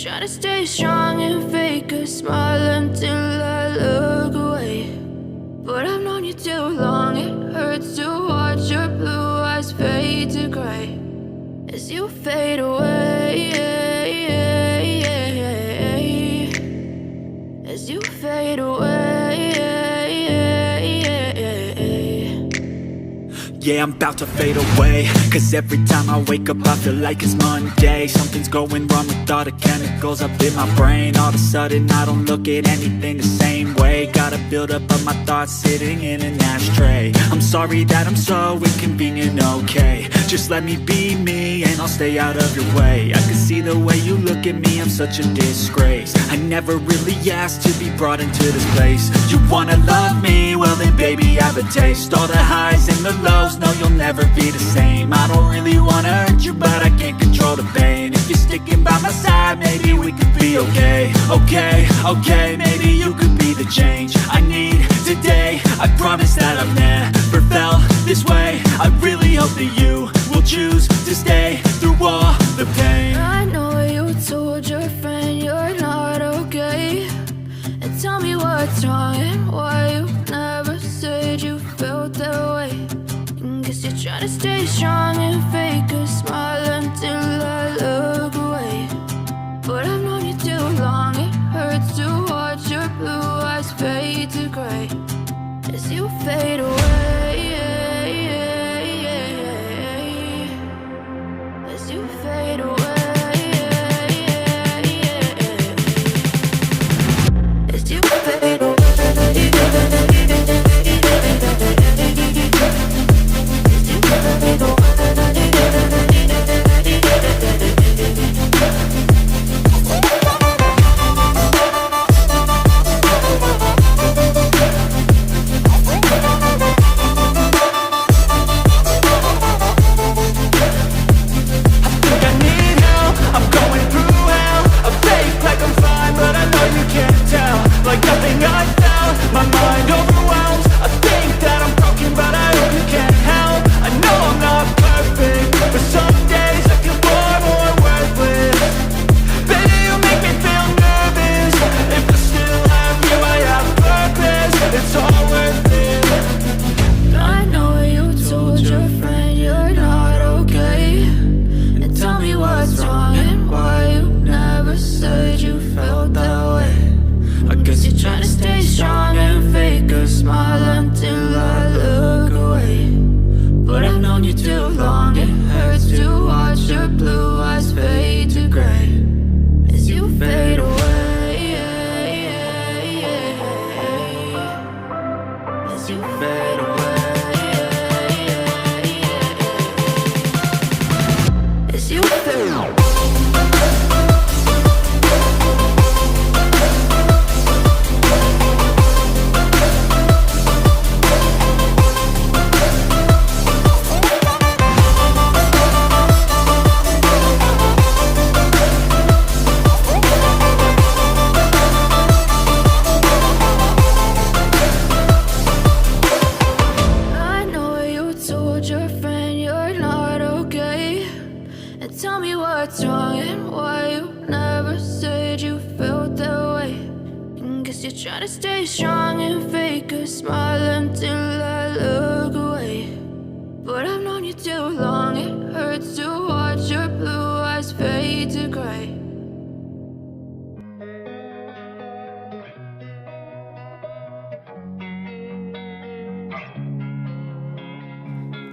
try to stay strong and fake a smile until I look away. But I've known you too long, it hurts to watch your blue eyes fade to gray as you fade away, as you fade away. Yeah, I'm about to fade away, cause every time I wake up I feel like it's Monday. Something's going wrong with all the chemicals up in my brain. All of a sudden I don't look at anything the same way. Got a buildup of my thoughts sitting in an ashtray. I'm sorry that I'm so inconvenient, okay. Just let me be me and I'll stay out of your way. I can see the way you look at me, I'm such a disgrace. I never really asked to be brought into this place. You wanna love me? Well then baby I have a taste. All the highs and the lows, no you'll never be the same. I don't really wanna hurt you but I can't control the pain. If you're sticking by my side maybe we could be okay. Okay, maybe you could be the change I need today. I promise that I've never felt this way. I really hope that you will choose to stay through all the pain. I know you told your friend you're not okay, and tell me what's wrong and why you never said you felt that way. And guess you try to stay strong and fake a smile until I look away. But I've known you too long, it hurts to watch your blue eyes fade to gray as you fade away, as you fade away, as you fade away.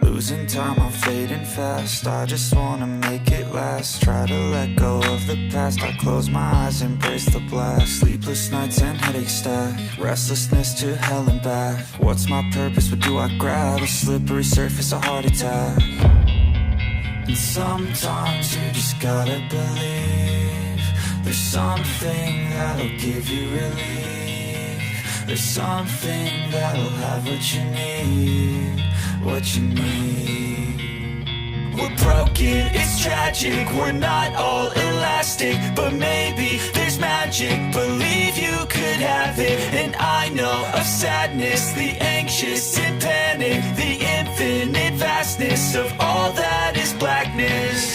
Losing time, I'm fading fast. I just wanna make it last. Try to let go of the past. I close my eyes, embrace the blast. Sleepless nights and headaches stack. Restlessness to hell and back. What's my purpose? What do I grab? A slippery surface, a heart attack. And sometimes you just gotta believe there's something that'll give you relief. There's something that'll have what you need. What you need. We're broken, it's tragic. We're not all elastic, but maybe there's magic. Believe you could have it. And I know of sadness, the anxious and panic, the infinite vastness of all that is blackness.